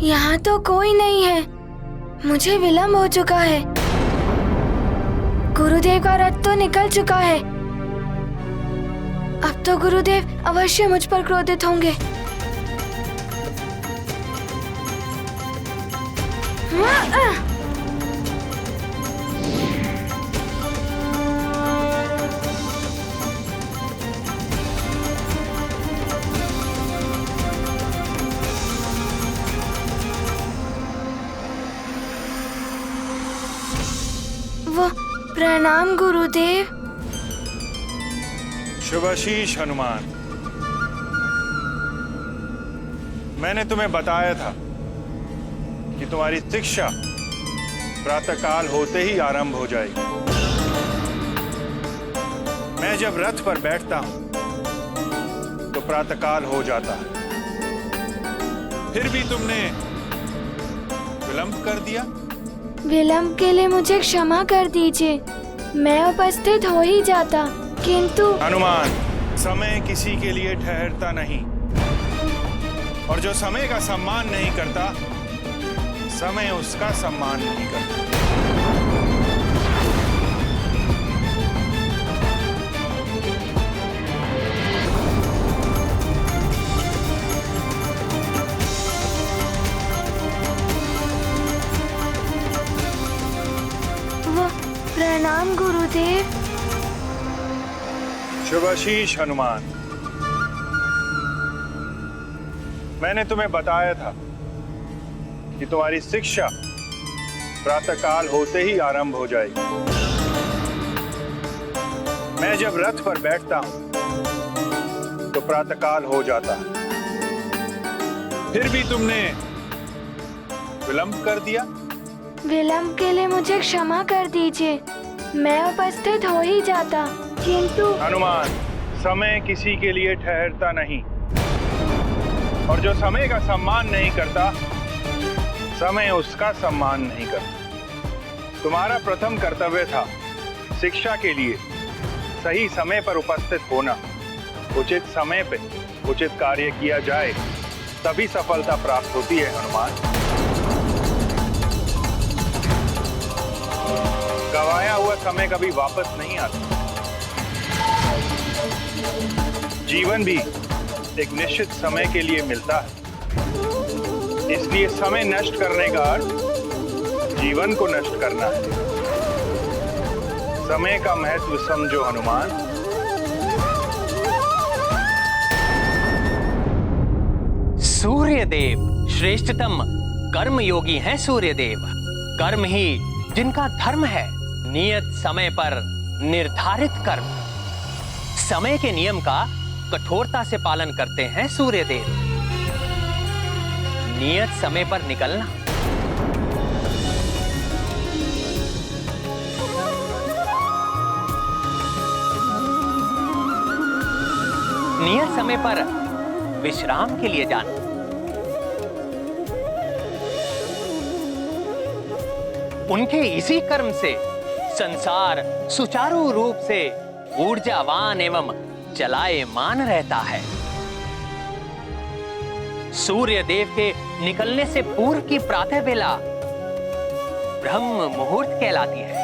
यहाँ तो कोई नहीं है, मुझे विलंब हो चुका है। गुरुदेव का रथ तो निकल चुका है। अब तो गुरुदेव अवश्य मुझ पर क्रोधित होंगे। प्रणाम गुरुदेव। शुभाशीष हनुमान, मैंने तुम्हें बताया था कि तुम्हारी शिक्षा प्रातःकाल होते ही आरंभ हो जाएगी। मैं जब रथ पर बैठता हूं तो प्रातःकाल हो जाता है, फिर भी तुमने विलंब कर दिया। विलंब के लिए मुझे क्षमा कर दीजिए, मैं उपस्थित हो ही जाता, किंतु हनुमान, समय किसी के लिए ठहरता नहीं, और जो समय का सम्मान नहीं करता, समय उसका सम्मान नहीं करता। प्रणाम गुरुदेव। शुभाशीष हनुमान, मैंने तुम्हें बताया था कि तुम्हारी शिक्षा प्रातःकाल होते ही आरंभ हो जाएगी। मैं जब रथ पर बैठता हूं तो प्रातःकाल हो जाता है। फिर भी तुमने विलंब कर दिया। विलंब के लिए मुझे क्षमा कर दीजिए, मैं उपस्थित हो ही जाता, किंतु हनुमान, समय किसी के लिए ठहरता नहीं, और जो समय का सम्मान नहीं करता, समय उसका सम्मान नहीं करता। तुम्हारा प्रथम कर्तव्य था शिक्षा के लिए सही समय पर उपस्थित होना। उचित समय पे उचित कार्य किया जाए तभी सफलता प्राप्त होती है हनुमान। गवाया हुआ समय कभी वापस नहीं आता। जीवन भी एक निश्चित समय के लिए मिलता है, इसलिए समय नष्ट करने का अर्थ जीवन को नष्ट करना है। समय का महत्व समझो हनुमान। सूर्यदेव श्रेष्ठतम कर्म योगी हैं। सूर्यदेव कर्म ही जिनका धर्म है। नियत समय पर निर्धारित कर्म, समय के नियम का कठोरता से पालन करते हैं सूर्यदेव। नियत समय पर निकलना, नियत समय पर विश्राम के लिए जाना, उनके इसी कर्म से संसार सुचारू रूप से ऊर्जावान एवं चलायमान रहता है। सूर्य देव के निकलने से पूर्व की प्रातः बेला ब्रह्म मुहूर्त कहलाती है।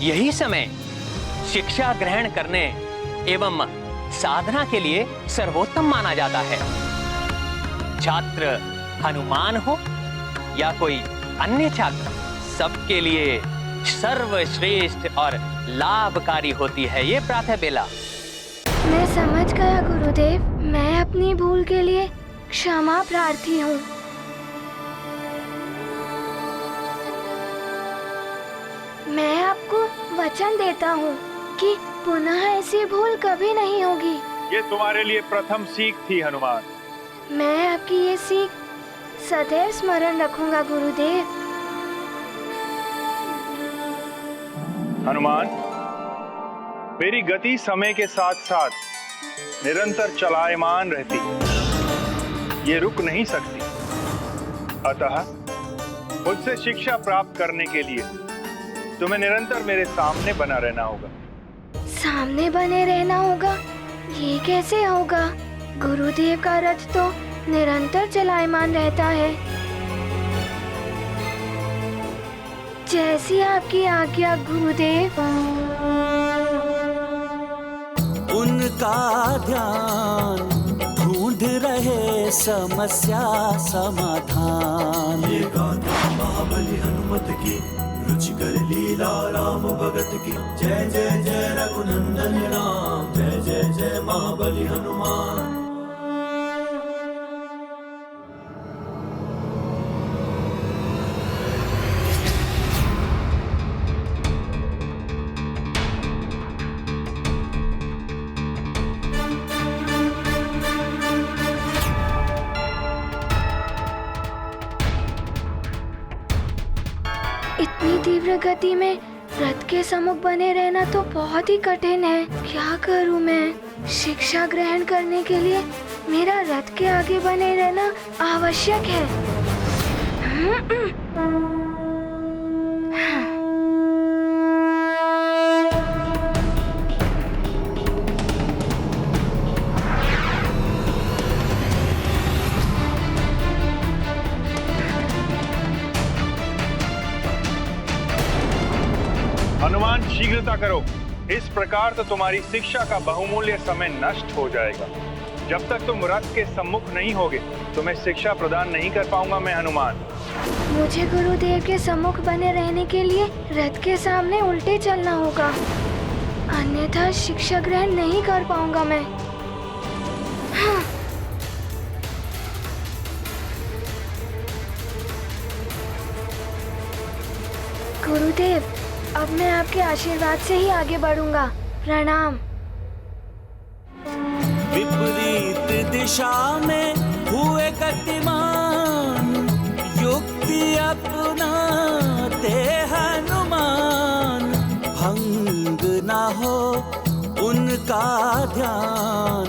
यही समय शिक्षा ग्रहण करने एवं साधना के लिए सर्वोत्तम माना जाता है। छात्र हनुमान हो या कोई अन्य छात्र, सबके लिए सर्वश्रेष्ठ और लाभकारी होती है ये प्रातः बेला। मैं समझ गया गुरुदेव, मैं अपनी भूल के लिए क्षमा प्रार्थी हूँ। मैं आपको वचन देता हूँ कि पुनः ऐसी भूल कभी नहीं होगी। ये तुम्हारे लिए प्रथम सीख थी हनुमान। मैं आपकी ये सीख सदैव स्मरण रखूंगा गुरुदेव। हनुमान, मेरी गति समय के साथ साथ निरंतर चलायमान रहती, ये रुक नहीं सकती। अतः मुझसे शिक्षा प्राप्त करने के लिए तुम्हें निरंतर मेरे सामने बना रहना होगा। सामने बने रहना होगा? ये कैसे होगा? गुरुदेव का रथ तो निरंतर चलायमान रहता है। जैसी आपकी आज्ञा गुरुदेव। उनका ध्यान ढूंढ रहे समस्या समाधान। ये गाथा महाबली हनुमत की, रुचिकर लीला राम भगत की। जय जय जय रघुनंदन राम, जय जय जय महाबली हनुमान। इतनी तीव्र गति में रथ के सम्मुख बने रहना तो बहुत ही कठिन है। क्या करूं मैं? शिक्षा ग्रहण करने के लिए मेरा रथ के आगे बने रहना आवश्यक है। हनुमान, शीघ्रता करो। इस प्रकार तो तुम्हारी शिक्षा का बहुमूल्य समय नष्ट हो जाएगा। जब तक तुम रथ के सम्मुख नहीं होगे तुम्हें शिक्षा प्रदान नहीं कर पाऊंगा मैं हनुमान। मुझे गुरुदेव के सम्मुख बने रहने के लिए रथ के सामने उल्टे चलना होगा, अन्यथा शिक्षा ग्रहण नहीं कर पाऊंगा मैं। गुरुदेव, अब मैं आपके आशीर्वाद से ही आगे बढ़ूंगा। प्रणाम। विपरीत दिशा में हुए गतिमान, युक्ति अपनाते हनुमान। भंग ना हो उनका ध्यान,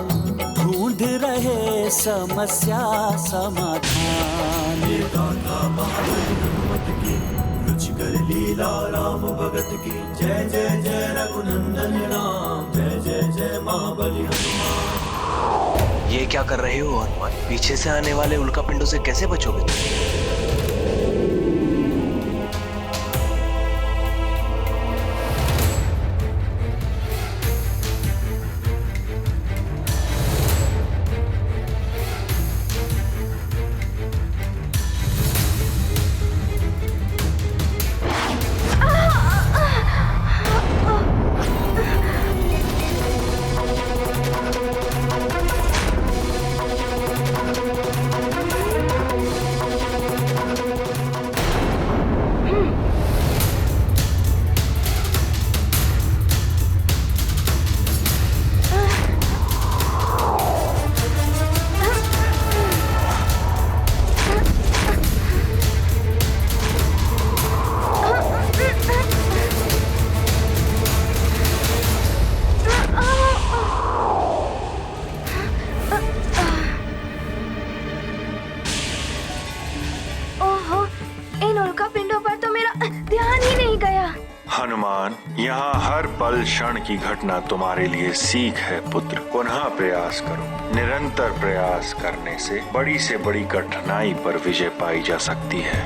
ढूंढ रहे समस्या समाधान। महाबली हनुमत की रुचिकर लीला राम भगत की। जय जय जय रघुनंदन राम, जय जय जय महाबली हनुमान। ये क्या कर रहे हो हनुमान? पीछे से आने वाले उल्कापिंडों से कैसे बचोगे तुम? हनुमान, यहाँ हर पल क्षण की घटना तुम्हारे लिए सीख है पुत्र। पुनः प्रयास करो। निरंतर प्रयास करने से बड़ी कठिनाई पर विजय पाई जा सकती है।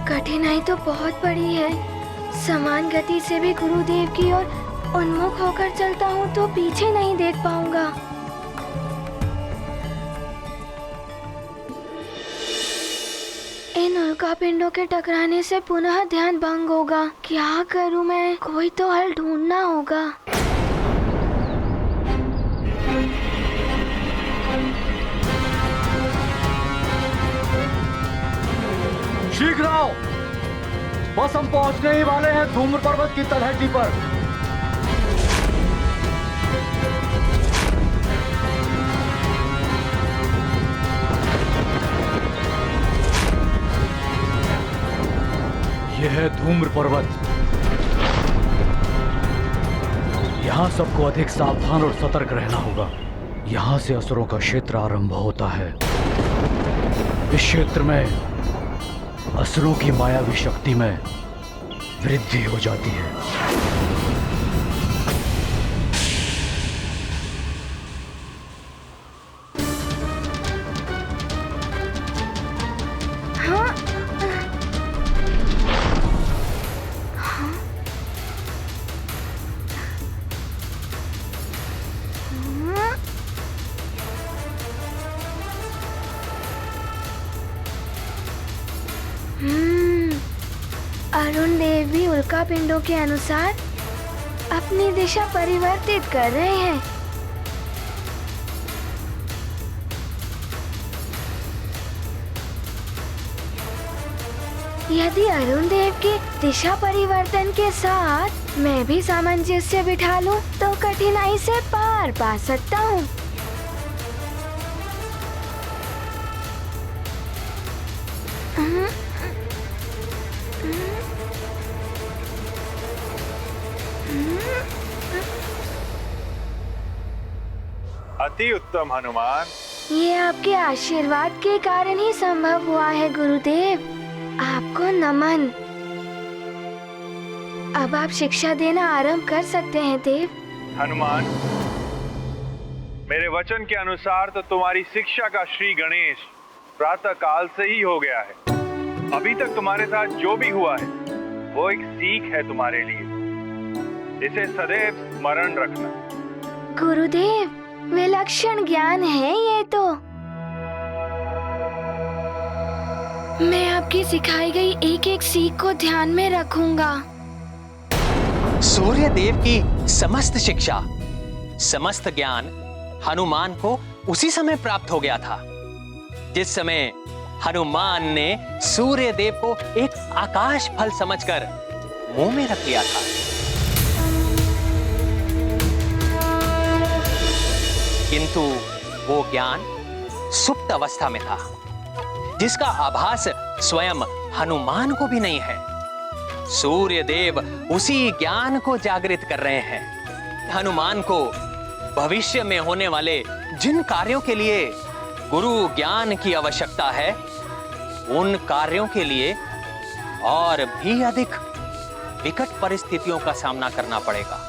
कठिनाई तो बहुत बड़ी है। समान गति से भी गुरुदेव की ओर उन्मुख होकर चलता हूँ तो पीछे नहीं देख पाऊंगा। इन उल्कापिंडों के टकराने से पुनः ध्यान भंग होगा। क्या करूं मैं? कोई तो हल ढूंढना होगा। शीघ्र आओ, बस हम पहुंचने ही वाले हैं धूम्र पर्वत की तलहटी पर। यह है धूम्र पर्वत। यहाँ सबको अधिक सावधान और सतर्क रहना होगा। यहाँ से असुरों का क्षेत्र आरंभ होता है। इस क्षेत्र में असुरों की मायावी शक्ति में वृद्धि हो जाती है। अरुण देव भी उल्कापिंडों के अनुसार अपनी दिशा परिवर्तित कर रहे हैं। यदि अरुण देव के दिशा परिवर्तन के साथ मैं भी सामंजस्य बिठा लूं, तो कठिनाई से पार पा सकता हूं। अति उत्तम हनुमान। ये आपके आशीर्वाद के कारण ही संभव हुआ है गुरुदेव। आपको नमन। अब आप शिक्षा देना आरंभ कर सकते हैं देव। हनुमान, मेरे वचन के अनुसार तो तुम्हारी शिक्षा का श्री गणेश प्रातः काल से ही हो गया है। अभी तक तुम्हारे साथ जो भी हुआ है वो एक सीख है तुम्हारे लिए। इसे सदैव स्मरण रखना। गुरुदेव, विलक्षण ज्ञान है ये तो। मैं आपकी सिखाई गई एक एक सीख को ध्यान में रखूंगा। सूर्य देव की समस्त शिक्षा, समस्त ज्ञान हनुमान को उसी समय प्राप्त हो गया था जिस समय हनुमान ने सूर्य देव को एक आकाश फल समझकर मुंह में रख लिया था। किंतु वो ज्ञान सुप्त अवस्था में था, जिसका आभास स्वयं हनुमान को भी नहीं है। सूर्य देव उसी ज्ञान को जागृत कर रहे हैं। हनुमान को भविष्य में होने वाले जिन कार्यों के लिए गुरु ज्ञान की आवश्यकता है, उन कार्यों के लिए और भी अधिक विकट परिस्थितियों का सामना करना पड़ेगा।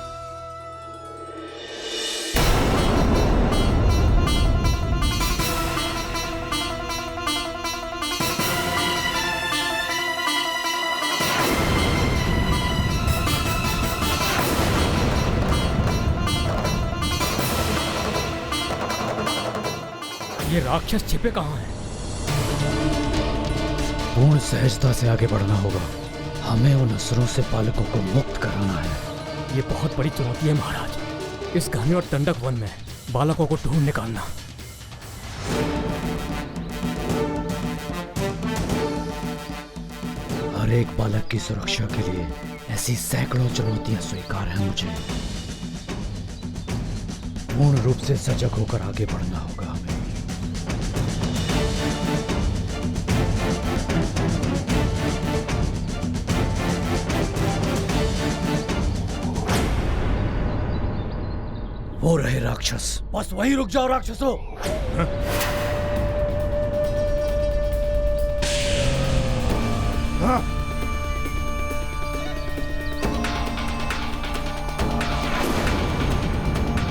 ये राक्षस छिपे कहाँ हैं? पूर्ण सहजता से आगे बढ़ना होगा। हमें उन असुरों से बालकों को मुक्त कराना है। ये बहुत बड़ी चुनौती है महाराज। इस घने और दंडक वन में बालकों को ढूंढ निकालना। हर एक बालक की सुरक्षा के लिए ऐसी सैकड़ों चुनौतियां स्वीकार हैं मुझे। पूर्ण रूप से सजग होकर आगे बढ़ना होगा हमें। वो रहे राक्षस। बस वहीं रुक जाओ राक्षसों। हाँ।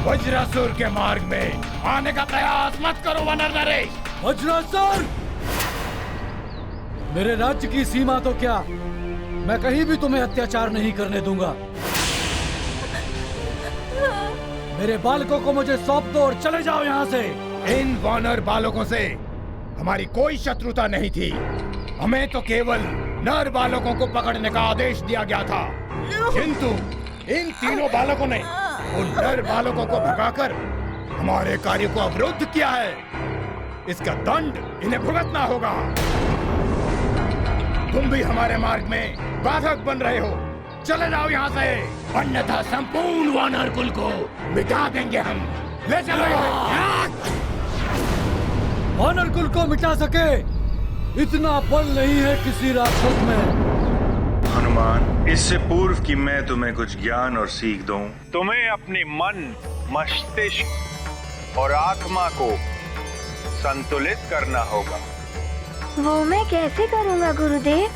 वज्रासुर के मार्ग में आने का प्रयास मत करो वानर नरेश। वज्रासुर! मेरे राज्य की सीमा तो क्या, मैं कहीं भी तुम्हें अत्याचार नहीं करने दूंगा। मेरे बालकों को मुझे सौंप दो और चले जाओ यहाँ से। इन वानर बालकों से हमारी कोई शत्रुता नहीं थी। हमें तो केवल नर बालकों को पकड़ने का आदेश दिया गया था, किंतु इन तीनों बालकों ने उन नर बालकों को भगाकर हमारे कार्य को अवरुद्ध किया है। इसका दंड इन्हें भुगतना होगा। तुम भी हमारे मार्ग में बाधक बन रहे हो। चले जाओ यहाँ से, अन्यथा संपूर्ण वानर कुल को मिटा देंगे हम। ले चलो। वानर कुल को मिटा सके इतना बल नहीं है किसी राक्षस में। हनुमान, इससे पूर्व कि मैं तुम्हें कुछ ज्ञान और सीख दूं, तुम्हें अपने मन, मस्तिष्क और आत्मा को संतुलित करना होगा। वो मैं कैसे करूँगा गुरुदेव?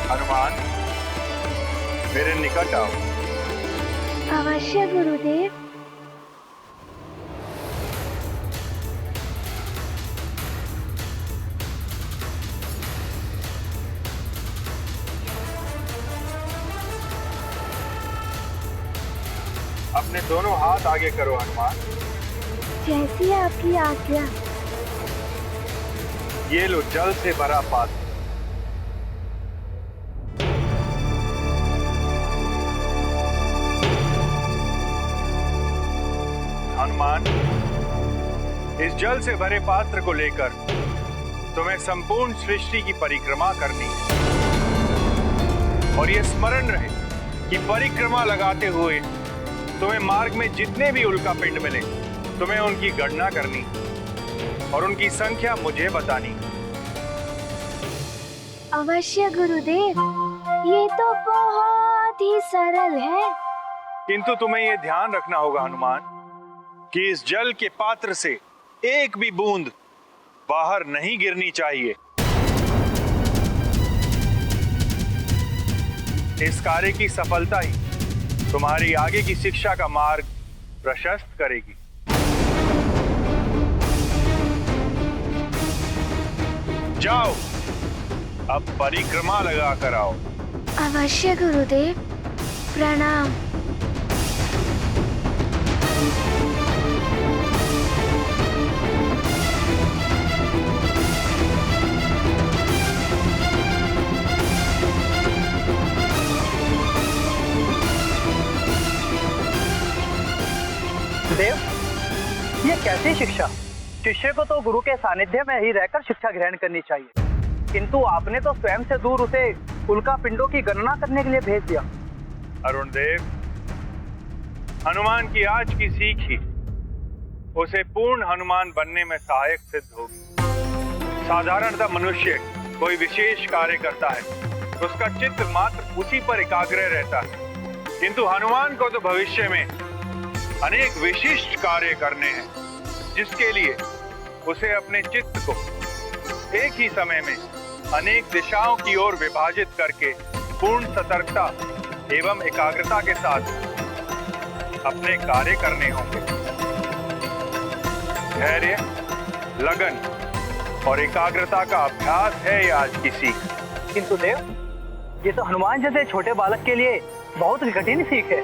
हनुमान, मेरे निकट आओ। अवश्य गुरुदेव। अपने दोनों हाथ आगे करो हनुमान। जैसी आपकी आज्ञा। ये लो जल से भरा पात्र। हनुमान, इस जल से भरे पात्र को लेकर तुम्हें संपूर्ण सृष्टि की परिक्रमा करनी है। और यह स्मरण रहे कि परिक्रमा लगाते हुए तुम्हें मार्ग में जितने भी उल्का पिंड मिले, तुम्हें उनकी गणना करनी और उनकी संख्या मुझे बतानी। अवश्य गुरुदेव, ये तो बहुत ही सरल है। किंतु तुम्हें यह ध्यान रखना होगा हनुमान कि इस जल के पात्र से एक भी बूंद बाहर नहीं गिरनी चाहिए। इस कार्य की सफलता ही तुम्हारी आगे की शिक्षा का मार्ग प्रशस्त करेगी। जाओ, अब परिक्रमा लगा कर आओ। अवश्य गुरुदेव। प्रणाम। कैसी शिक्षा? शिष्य को तो गुरु के सानिध्य में ही रहकर शिक्षा ग्रहण करनी चाहिए, किंतु आपने तो स्वयं से दूर उसे उल्का पिंडों की गणना करने के लिए भेज दिया। अरुण देव, हनुमान की आज की सीख ही उसे पूर्ण हनुमान बनने में सहायक सिद्ध होगी। साधारणतः मनुष्य कोई विशेष कार्य करता है, उसका चित्त मात्र उसी पर एकाग्र रहता है, किंतु हनुमान को तो भविष्य में अनेक विशिष्ट कार्य करने हैं, जिसके लिए उसे अपने चित्त को एक ही समय में अनेक दिशाओं की ओर विभाजित करके पूर्ण सतर्कता एवं एकाग्रता के साथ अपने कार्य करने होंगे। धैर्य, लगन और एकाग्रता का अभ्यास है ये आज की सीख। किंतु देव, ये तो हनुमान जैसे छोटे बालक के लिए बहुत ही कठिन सीख है।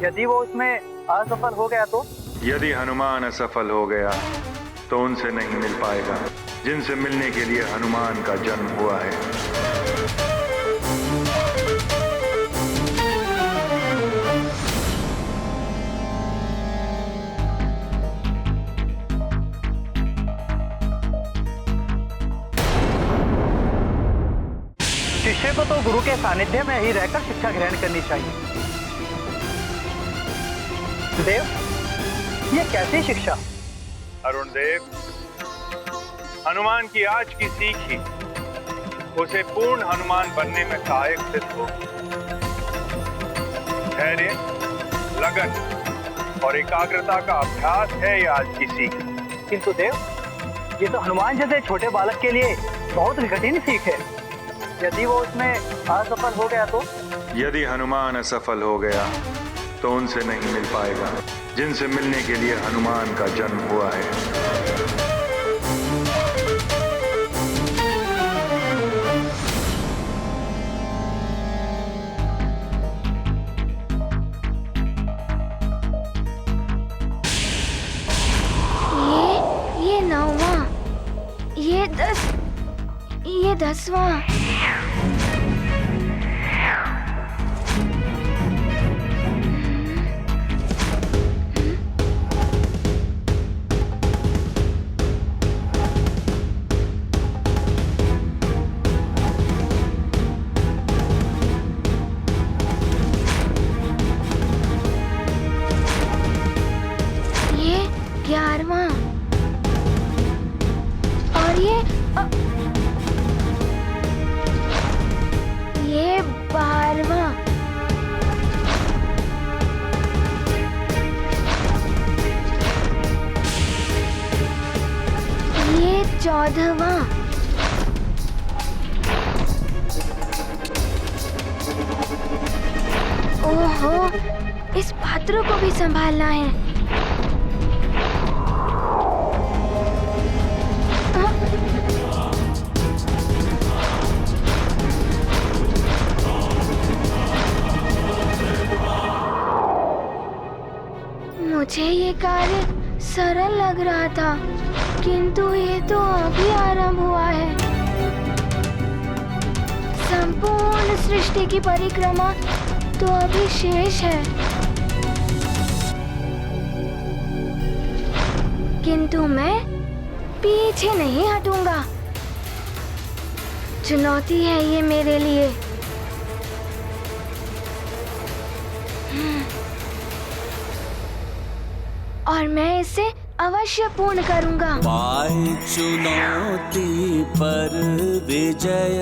यदि वो उसमें असफल हो गया तो? यदि हनुमान असफल हो गया तो उनसे नहीं मिल पाएगा जिनसे मिलने के लिए हनुमान का जन्म हुआ है। शिष्य को तो गुरु के सानिध्य में ही रहकर शिक्षा ग्रहण करनी चाहिए। देव, ये कैसी शिक्षा? अरुण देव, हनुमान की आज की सीख ही उसे पूर्ण हनुमान बनने में सहायक सिद्ध होगी। धैर्य, लगन और एकाग्रता का अभ्यास है ये आज की सीख। किंतु देव, ये तो हनुमान जैसे छोटे बालक के लिए बहुत ही कठिन सीख है। यदि वो उसमें असफल हो गया तो? यदि हनुमान असफल हो गया तो उनसे नहीं मिल पाएगा जिनसे मिलने के लिए हनुमान का जन्म हुआ है। ये 9वां, ये 10वां। ये 11वां और ये 12वां। ये 14वां। ओहो, इस पात्र को भी संभालना है। मुझे ये कार्य सरल लग रहा था, किंतु ये तो अभी आरंभ हुआ है। संपूर्ण सृष्टि की परिक्रमा तो अभी शेष है, किंतु मैं पीछे नहीं हटूंगा। चुनौती है ये मेरे लिए। और मैं इसे अवश्य पूर्ण करूंगा। पाए चुनौती पर विजय,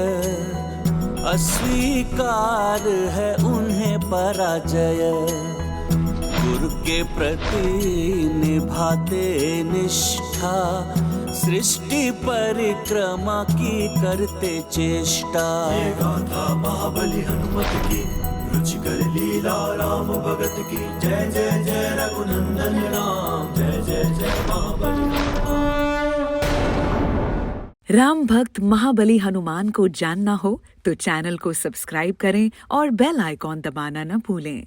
अस्वीकार है उन्हें पराजय। गुरु के प्रति निभाते निष्ठा, सृष्टि परिक्रमा की करते चेष्टा। ये गाथा महाबली हनुमत की, रुचिकर लीला राम भगत की। जय जय जय रघुनंदन राम, जय जय जय महाबली। राम भक्त महाबली हनुमान को जानना हो तो चैनल को सब्सक्राइब करें और बेल आइकॉन दबाना न भूलें।